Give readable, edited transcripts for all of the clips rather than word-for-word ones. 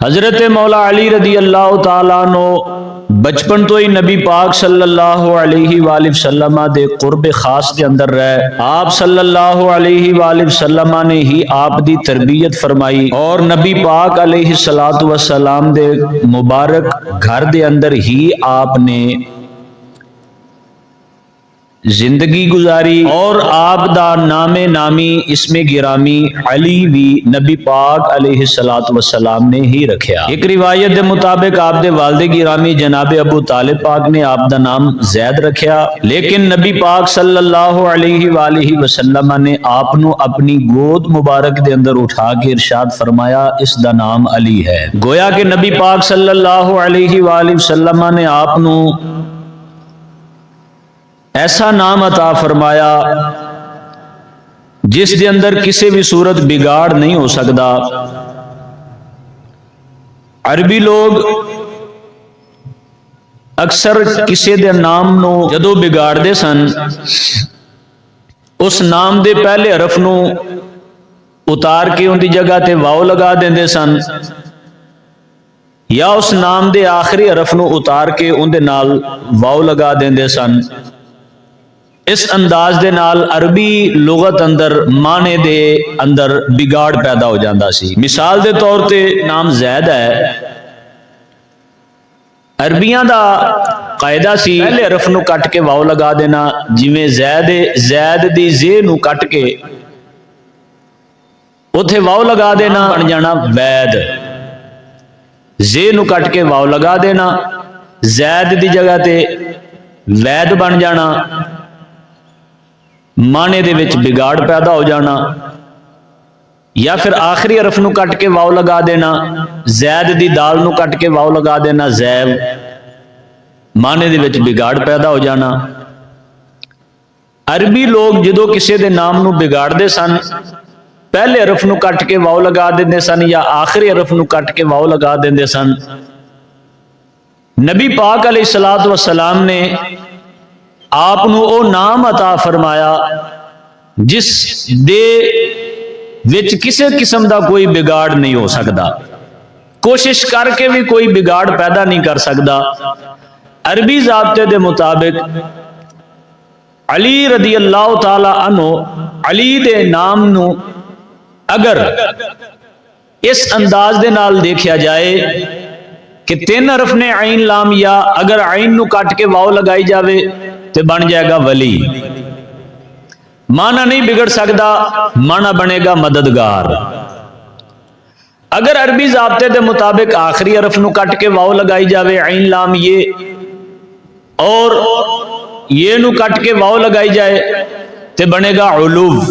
حضرت مولا علی رضی اللہ تعالیٰ عنہ بچپن تو ہی نبی پاک صلی اللہ علیہ وآلہ وسلم دے قرب خاص دے اندر رہے. آپ صلی اللہ علیہ وآلہ وسلم نے ہی آپ دی تربیت فرمائی اور نبی پاک علیہ السلام دے مبارک گھر دے اندر ہی آپ نے زندگی گزاری اور آپ دا نام نامی اسم گرامی علی بھی نبی پاک علیہ السلام نے ہی رکھیا. ایک روایت دے مطابق آپ دے والد گرامی جناب ابو طالب پاک نے آپ دا نام زید رکھیا، لیکن نبی پاک صلی اللہ علیہ وآلہ وسلم نے آپ نو اپنی گود مبارک دے اندر اٹھا کے ارشاد فرمایا اس دا نام علی ہے. گویا کہ نبی پاک صلی اللہ علیہ وآلہ وسلم نے آپ نو ایسا نام عطا فرمایا جس دے اندر کسی بھی صورت بگاڑ نہیں ہو سکتا. عربی لوگ اکثر کسی دے نام نو جدو بگاڑ دے سن اس نام دے پہلے حرف نو اتار کے ان دی جگہ تے واو لگا دیندے سن، یا اس نام دے آخری حرف نو اتار کے ان دے نال واو لگا دیندے سن. اس انداز دے نال عربی لغت اندر معنی دے اندر بگاڑ پیدا ہو جاندہ سی. مثال دے طور تے نام زید ہے، عربیاں دا قاعدہ سی پہلے حرف نو کٹ کے واو لگا دینا، جویں زید دی زے نو کٹ کے اتھے واو لگا دینا بن جانا وید، زے نو کٹ کے واو لگا دینا زید دی جگہ تے وید بن جانا، معنی دے وچ بگاڑ پیدا ہو جانا. یا پھر آخری حرف نو کٹ کے واو لگا دینا، زید دی دال نو کٹ کے واو لگا دینا زیب، معنی دے وچ بگاڑ پیدا ہو جانا. عربی لوگ جدو کسی دے نام نو بگاڑ دے سن پہلے حرف نو کٹ کے واو لگا دیندے سن یا آخری حرف نو کٹ کے واو لگا دیندے سن. نبی پاک علیہ السلام نے آپ نو او نام عطا فرمایا جس دے وچ کسی قسم دا کوئی بگاڑ نہیں ہو سکتا، کوشش کر کے بھی کوئی بگاڑ پیدا نہیں کر سکتا. عربی ضابطے دے مطابق علی رضی اللہ تعالی عنہ علی دے نام نو اگر اس انداز دے نال دیکھیا جائے کہ تین حرف نے عین لام یا اگر عین نو کٹ کے واو لگائی جاوے تے بن جائے گا ولی، معنی نہیں بگڑ سکتا، معنی بنے گا مددگار. اگر عربی ضابطے دے مطابق آخری حرف نو کٹ کے واو لگائی جاوے عین لام یہ اور یہ نو کٹ کے واو لگائی جائے تے بنے گا علوف.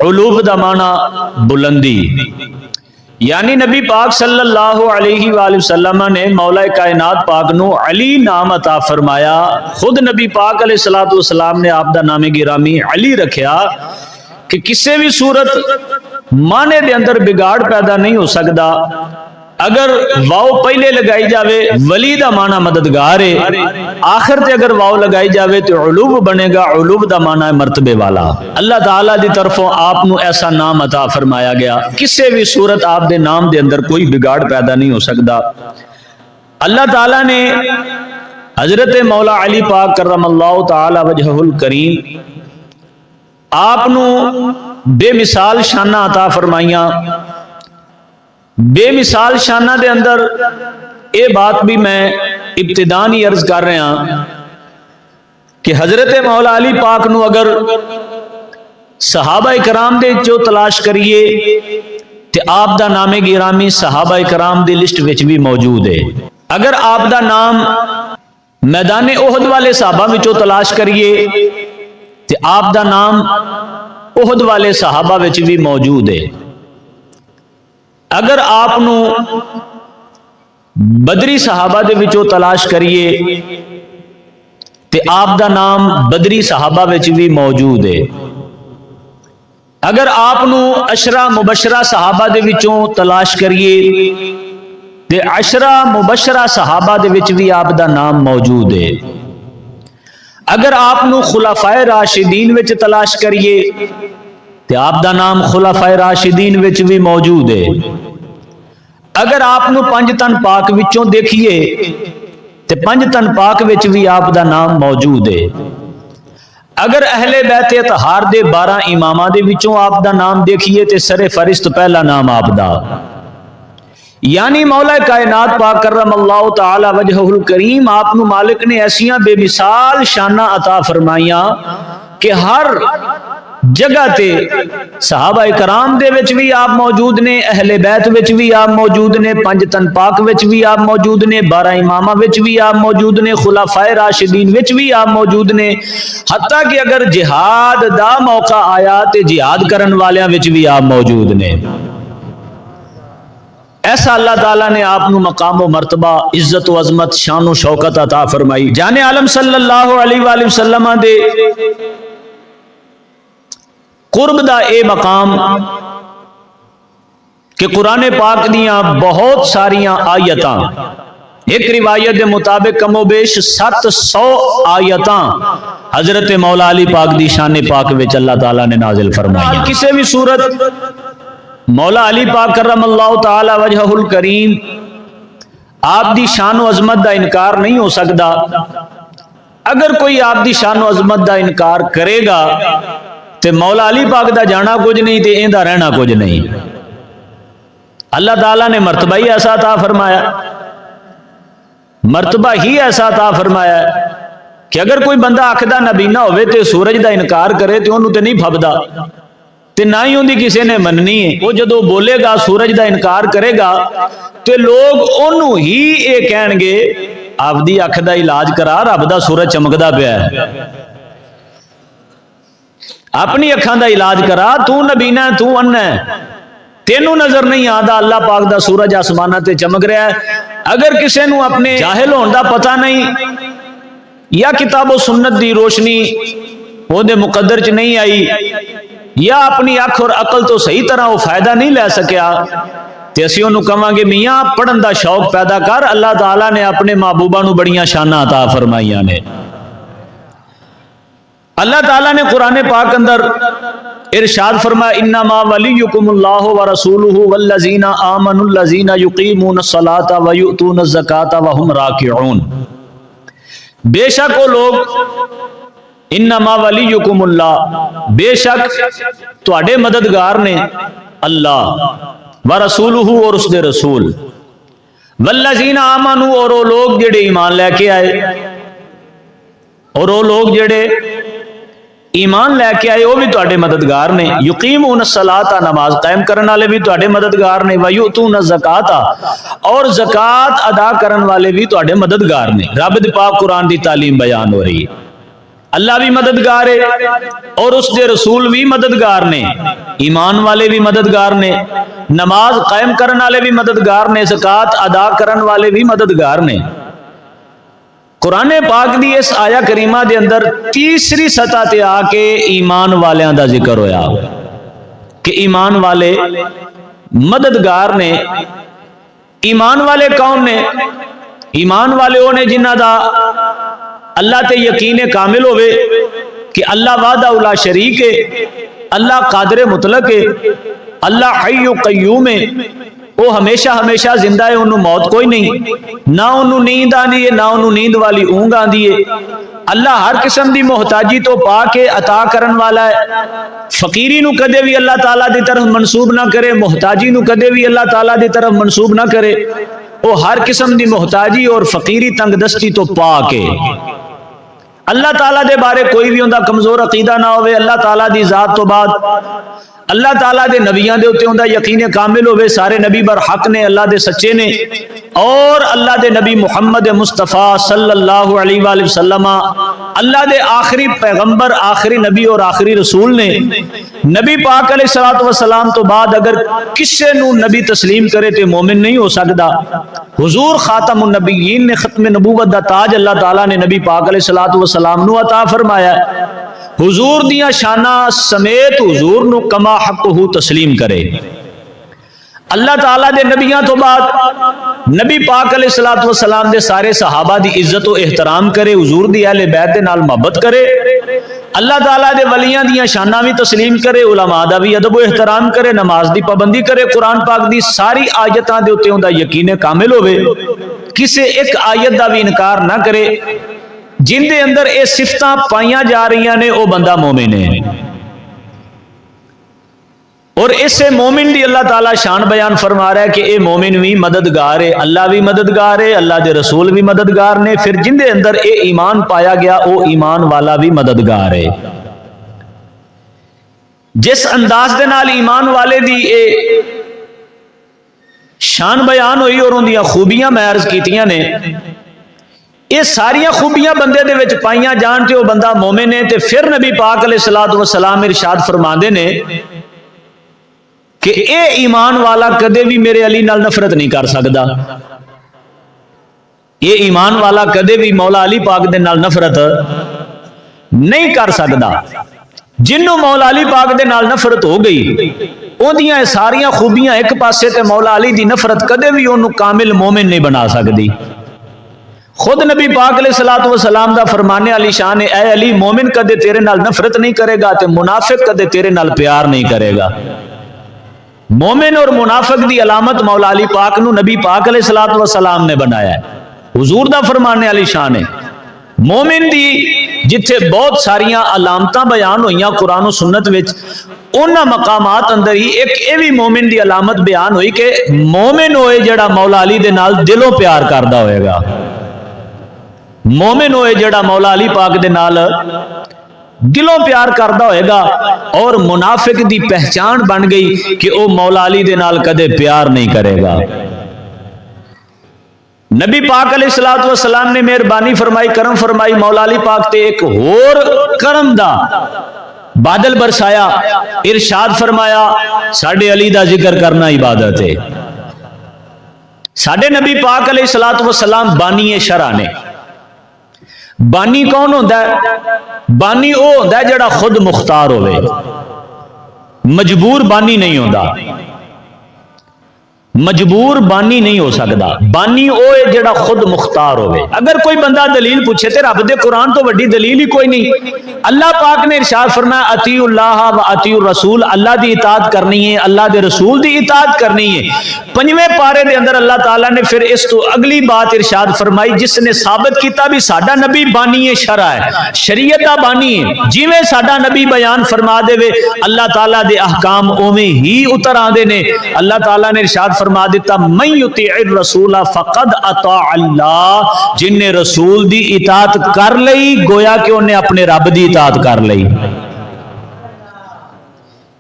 علوف دا معنی بلندی. یعنی نبی پاک صلی اللہ علیہ وآلہ وسلم نے مولا کائنات پاک نو علی نام عطا فرمایا. خود نبی پاک علیہ السلام نے آپ دا نام گرامی علی رکھیا کہ کسی بھی صورت معنی دے اندر بگاڑ پیدا نہیں ہو سکتا. اگر واو پہلے لگائی جاوے ولی دا معنی مددگار ہے، آخر تے اگر واو لگائی جاوے تو علوب بنے گا، علوب دا معنی ہے مرتبے والا. اللہ تعالیٰ دی طرفوں آپ نو ایسا نام عطا فرمایا گیا، کسی بھی صورت آپ دے نام دے اندر کوئی بگاڑ پیدا نہیں ہو سکتا. اللہ تعالیٰ نے حضرت مولا علی پاک کرم اللہ تعالی وجہہ الکریم آپ نو بے مثال شانہ عطا فرمائیاں. بے مثال شانہ دے اندر اے بات بھی میں ابتدان ہی عرض کر رہے ہیں کہ حضرت مولا علی پاک نو اگر صحابہ کرام دے چو تلاش کریے تے آپ دا نام گرامی صحابہ کرام دی لسٹ وچ بھی موجود ہے. اگر آپ دا نام میدان احد والے صحابہ وچوں تلاش کریے تے آپ دا نام احد والے صحابہ وچ بھی موجود ہے. اگر آپ نو بدری صحابہ دے وچوں تلاش کریے تے آپ دا نام بدری صحابہ وچ بھی موجود ہے. اگر آپ نو عشرہ مبشرہ صحابہ دے وچوں تلاش کریے تے عشرہ مبشرہ صحابہ دے وچ بھی آپ دا نام موجود ہے. اگر آپ نو خلفائے راشدین وچ تلاش کریے تے آپ دا نام خلفائے راشدین وچ بھی موجود ہے. اگر آپ نو 5 تن پاک وچوں دیکھیے تے 5 تن پاک وچ بھی آپ دا نام موجود ہے. اگر اہل بیت اطہار دے 12 اماماں دے وچوں آپ دا نام دیکھیے تے سر فہرست پہلا نام آپ دا. یعنی مولا کائنات پاک کرم اللہ تعالی وجہہ الکریم آپ نو مالک نے ایسیاں بے مثال شانہ عطا فرمائیاں کہ ہر جگہ تے صحابہ کرام دے وچ بھی آپ موجود نے، اہل بیت وچ بھی آپ موجود نے، 5 تن پاک وچ بھی آپ موجود نے، 12 امامہ وچ بھی آپ موجود نے، خلفائے راشدین وچ بھی آپ موجود نے، حتیٰ کہ اگر جہاد دا موقع آیا تے جہاد کرن والیاں وچ بھی آپ موجود نے. ایسا اللہ تعالیٰ نے آپ نو مقام و مرتبہ، عزت و عظمت، شان و شوکت عطا فرمائی. جان عالم صلی اللہ علیہ وآلہ وسلم دے قرب دا اے مقام کہ قرآن پاک دیاں بہت ساریاں آیتاں، ایک روایت دے مطابق کم و بیش 700 آیتاں حضرت مولا علی پاک دی شان پاک وچ اللہ تعالیٰ نے نازل فرمائی. کسی بھی صورت مولا علی پاک کرم اللہ تعالی وجہہ الکریم آپ دی شان و عظمت دا انکار نہیں ہو سکتا. اگر کوئی آپ دی شان و عظمت دا انکار کرے گا تے مولا علی پاک دا جانا کچھ نہیں تے ایندا رہنا کچھ نہیں. اللہ تعالیٰ نے مرتبہ ہی ایسا عطا فرمایا، مرتبہ ہی ایسا عطا فرمایا کہ اگر کوئی بندہ آکھدا نبینا ہوئے تے سورج دا انکار کرے تے انہوں تے نہیں پھبدا تے نہ ہی ہوندی کسی نے مننی ہے. وہ جدو بولے گا سورج دا انکار کرے گا تے لوگ انہوں ہی اے کہن گے آپ دی اکھ دا علاج کرا، رب دا سورج چمکدا پیا ہے، اپنی اکھاں دا علاج کرا، تو نبینا ہے، تو انہ ہے، تینوں نظر نہیں آدھا اللہ پاک دا سورج آسمانہ تے چمک رہا ہے. اگر کسی نو اپنے جاہل ہون دا پتہ نہیں یا کتاب و سنت دی روشنی وہ دے مقدر چ نہیں آئی یا اپنی اکھ اور عقل تو صحیح طرح وہ فائدہ نہیں لے سکیا تے اسی انہوں کہاں گے میاں پڑھن دا شوق پیدا کر. اللہ تعالیٰ نے اپنے محبوبہ نو بڑیاں شانہ عطا فرمائیاں نے. اللہ تعالیٰ نے قرآن پاک اندر ارشاد فرمایا انما ولیکم اللہ ورسولہ والذین آمنوا الذین یقیمون الصلاۃ ویؤتون الزکاۃ وہم راکعون. بے شک وہ لوگ انما ولیکم اللہ، بے شک تواڈے مددگار نے اللہ، ورسولہ اور اس دے رسول، والذین آمنوا اور وہ لوگ جڑے ایمان لے کے آئے، اور وہ لوگ جڑے ایمان لے کے آئے وہ بھی تواڈے مددگار نے. یقیمون الصلاۃ، نماز قائم کرن والے بھی تواڈے مددگار نے، ویؤتون الزکاۃ اور زکات ادا کرن والے بھی تواڈے مددگار نے. رب دے پاک قرآن دی تعلیم بیان ہو رہی ہے. اللہ بھی مددگار ہے اور اس دے رسول بھی مددگار نے، ایمان والے بھی مددگار نے، نماز قائم کرن والے بھی مددگار نے، زکات ادا کرن والے بھی مددگار نے. قرآن پاک دی اس آیا کریمہ دے اندر تیسری سطح تے آ کے ایمان والیاں دا ذکر ہویا کہ ایمان والے مددگار نے. ایمان والے کون نے؟ ایمان والے وہ نے جنہ دا اللہ تے یقین کامل ہوئے کہ اللہ وحدہ لا شریک ہے، اللہ قادر مطلق ہے، اللہ حی و قیوم ہے، وہ ہمیشہ ہمیشہ زندہ ہے، انہوں موت کوئی نہیں، نہ انہوں نیند آندی ہے نہ انہوں نیند والی اونگ آندی ہے. اللہ ہر قسم دی محتاجی تو پاک ہے، عطا کرن والا ہے. فقیری نو کدے بھی اللہ تعالیٰ دی طرف منسوب نہ کرے، محتاجی نو کدے بھی اللہ تعالیٰ دی طرف منسوب نہ کرے. وہ ہر قسم دی محتاجی اور فقیری تنگ دستی تو پاک ہے. اللہ تعالیٰ دے بارے کوئی بھی اندہ کمزور عقیدہ نہ ہوئے. اللہ تعالیٰ دی ذات تو بعد اللہ تعالیٰ دے نبیان دے ہوتے اندہ یقین کامل ہوئے. سارے نبی برحق نے، اللہ دے سچے نے، اور اللہ دے نبی محمد مصطفیٰ صلی اللہ علیہ وآلہ وسلم اللہ دے آخری پیغمبر، آخری نبی اور آخری رسول نے. نبی پاک علیہ السلام تو بعد اگر کسے نو نبی تسلیم کرے تے مومن نہیں ہو سکتا. حضور خاتم النبیین نے ختم نبوت دا تاج اللہ تعالیٰ نے نبی پاک علیہ السلام نو عطا فرمایا. حضور دیاں شانہ سمیت حضور نو کما حق ہو تسلیم کرے. اللہ تعالیٰ دے نبیاں تو بعد نبی پاک علیہ الصلوۃ والسلام دے سارے صحابہ دی عزت و احترام کرے، حضور دی اہل بیت دے نال محبت کرے، اللہ تعالیٰ دے ولیاں دیاں شاناں بھی تسلیم کرے، علماء دا بھی ادب و احترام کرے، نماز دی پابندی کرے، قرآن پاک دی ساری آیتاں دے اوتے اوندا یقین کامل ہوے، کسے ایک آیت دا بھی انکار نہ کرے، جن دے اندر اے صفتاں پائیاں جا رہیاں نے او بندہ مومن ہے۔ اور اس سے مومن دی اللہ تعالیٰ شان بیان فرما رہا ہے کہ اے مومن بھی مددگار ہے، اللہ بھی مددگار ہے، اللہ دے رسول بھی مددگار نے، پھر جن دے اندر اے ایمان پایا گیا او ایمان والا بھی مددگار ہے۔ جس انداز دے نال ایمان والے دی اے شان بیان ہوئی اور ان دی خوبیاں میں عرض کیتیاں نے، یہ ساریاں خوبیاں بندے دے وچ پائیاں جان تے وہ بندہ مومن ہے۔ تے پھر نبی پاک علیہ الصلوۃ والسلام ارشاد فرماندے نے کہ اے ایمان والا کدے بھی میرے علی نال نفرت نہیں کر سکدا، یہ ایمان والا کدے بھی مولا علی پاک دے نال نفرت نہیں کر سکدا۔ جنوں مولا علی پاک دے نال نفرت ہو گئی اودیاں ساریاں خوبیاں ایک پاسے تے مولا علی دی نفرت کدے بھی اونوں کامل مومن نہیں بنا سکدی۔ خود نبی پاک علیہ الصلوۃ والسلام دا فرمانے علی شان ہے، اے علی مومن کدے تیرے نال نفرت نہیں کرے گا تے منافق کدے تیرے نال پیار نہیں کرے گا۔ مومن اور منافق دی علامت مولا علی پاک نو نبی پاک علیہ الصلوۃ والسلام نے بنایا ہے، حضور دا فرمانے علی شان ہے۔ مومن دی جتھے بہت ساریاں علامتاں بیان ہوئیاں قرآن و سنت وچ، انہاں مقامات اندر ہی ایک اے بھی مومن دی علامت بیان ہوئی کہ مومن ہوئے جڑا مولا علی دے نال دلوں پیار کردا ہوئے گا، مومن ہوئے جڑا مولا علی پاک دے نال دلوں پیار کردا ہوئے گا، اور منافق دی پہچان بن گئی کہ او مولا علی دے نال کدے پیار نہیں کرے گا۔ نبی پاک علیہ الصلوۃ والسلام نے مہربانی فرمائی، کرم فرمائی، مولا علی پاک تے ایک اور کرم دا بادل برسایا، ارشاد فرمایا ساڈے علی دا ذکر کرنا عبادت ہے۔ ساڈے نبی پاک علیہ الصلوۃ والسلام بانی شرع نے۔ بانی کون ہوندا ہے؟ بانی او ہوندا ہے جڑا خود مختار ہوئے، مجبور بانی نہیں ہوندا، مجبور بانی نہیں ہو سکتا۔ بانی او ہے جڑا خود مختار ہوئے۔ اگر کوئی بندہ دلیل پوچھے تے رب دے قرآن تو وڈی دلیل ہی کوئی نہیں۔ اللہ پاک نے ارشاد فرمایا اطیعوا اللہ و اطیعوا الرسول، اللہ دی اطاعت کرنی ہے، اللہ دے رسول دی اطاعت کرنی ہے۔ پنجویں پارے دے اندر اللہ تعالیٰ نے پھر اس تو اگلی بات ارشاد فرمائی جس نے ثابت کیتا بھی ساڈا نبی بانی شرع ہے، شریعت دا بانی ہے، جویں ساڈا نبی بیان فرما دے وے اللہ تعالیٰ دے احکام اوویں ہی اتر آندے نے۔ اللہ تعالیٰ نے ارشاد فرما دیتا من یطیع الرسول فقد اطاع اللہ، جن نے رسول دی اطاعت کر لئی گویا کہ انہیں اپنے رب دی اطاعت کر لئی۔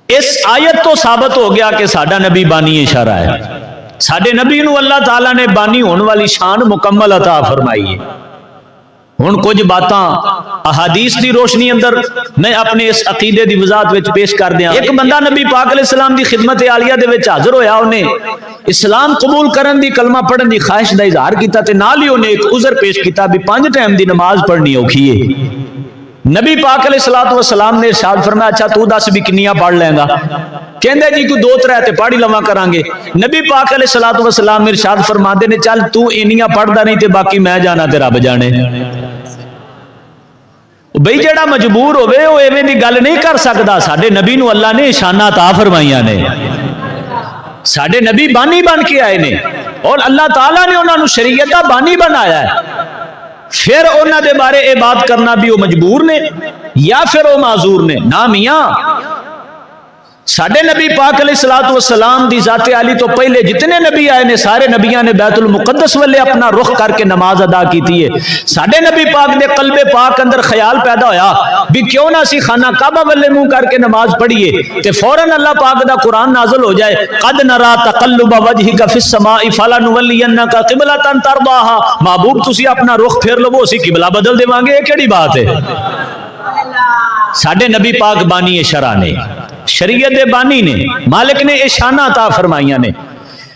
اس آیت تو ثابت ہو گیا کہ ساڈا نبی بانی شرع ہے، ساڈے نبی نو اللہ تعالیٰ نے بانی ہونے والی شان مکمل عطا فرمائی ہے۔ ہن کچھ باتاں احادیث دی روشنی اندر میں اپنے اس عقیدے دی وضاحت وچ پیش کر دیاں۔ ایک بندہ نبی پاک علیہ السلام دی خدمت عالیہ دے وچ حاضر ہویا، انہیں اسلام قبول کرن دی کلمہ پڑھن دی خواہش دا اظہار کیتا تے نال ہی انہیں ایک عذر پیش کیتا بھی 5 ٹائم دی نماز پڑھنی اوکھی ہے۔ نبی پاک علیہ الصلوۃ والسلام نے ارشاد فرمایا اچھا تو دس بھی کنیاں پڑھ لیں گا؟ کہندے جی کوئی 2-3 تے پڑھ ہی لواں کران گے۔ نبی پاک علیہ الصلوۃ والسلام ارشاد فرماندے نے چل تو انیاں پڑھدا نہیں تے باقی میں جانا تے رب جانے۔ بھئی جڑا مجبور ہوئے وہ ایویں دی گل نہیں کر سکدا۔ ساڈے نبی نو اللہ نے شاناں عطا فرمائیاں نے، ساڈے نبی بانی بن کے آئے نے، اور اللہ تعالیٰ نے انہاں نو شریعت دا بانی بنایا ہے۔ پھر انہاں دے بارے اے بات کرنا بھی وہ مجبور نے یا پھر وہ معذور نے؟ نا میاں، ساڈے نبی پاک علیہ الصلوۃ والسلام دی ذات عالی تو پہلے جتنے نبی آئے نے سارے نبیاں نے بیت المقدس والے اپنا رخ کر کے نماز ادا کیتی ہے۔ ساڈے نبی پاک دے قلب پاک اندر خیال پیدا ہویا بھی کیوں نہ سی خانہ کعبہ والے منہ کر کے نماز پڑھیے تے فوراً اللہ پاک دا قرآن نازل ہو جائے قد نرا تقلب وجہک فی السماء فلنولینک قبلۃ ترضاها، محبوب تسی اپنا رخ پھیر لو اسی قبلہ بدل دیواں گے۔ یہ کیڑی بات ہے؟ ساڈے نبی پاک بانی شرع نے، شریعت دے بانی نے، مالک نے شاناں عطا فرمائیاں نے۔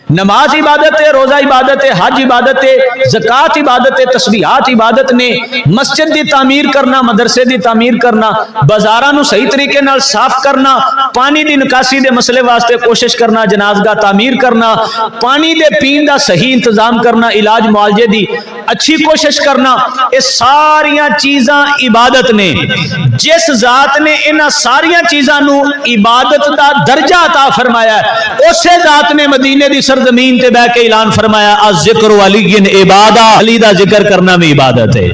نماز عبادت ہے، روزہ عبادت ہے، حج عبادت ہے، زکوٰۃ عبادت ہے، تسبیحات عبادت نے، مسجد دی تعمیر کرنا، مدرسے دی تعمیر کرنا، بازاراں نو صحیح طریقے نال صاف کرنا، پانی دی نکاسی دے مسئلے واسطے کوشش کرنا، جنازگاہ تعمیر کرنا، پانی دے پین دا صحیح انتظام کرنا، علاج معالجے دی اچھی کوشش کرنا، یہ ساریاں چیزاں عبادت نے۔ جس ذات نے انہاں ساریاں چیزاں نو عبادت دا درجہ عطا فرمایا ہے، اسے ذات نے مدینے دی سرزمین تے بیٹھ کے اعلان فرمایا الذکر علی عبادہ، علی دا ذکر کرنا بھی عبادت ہے۔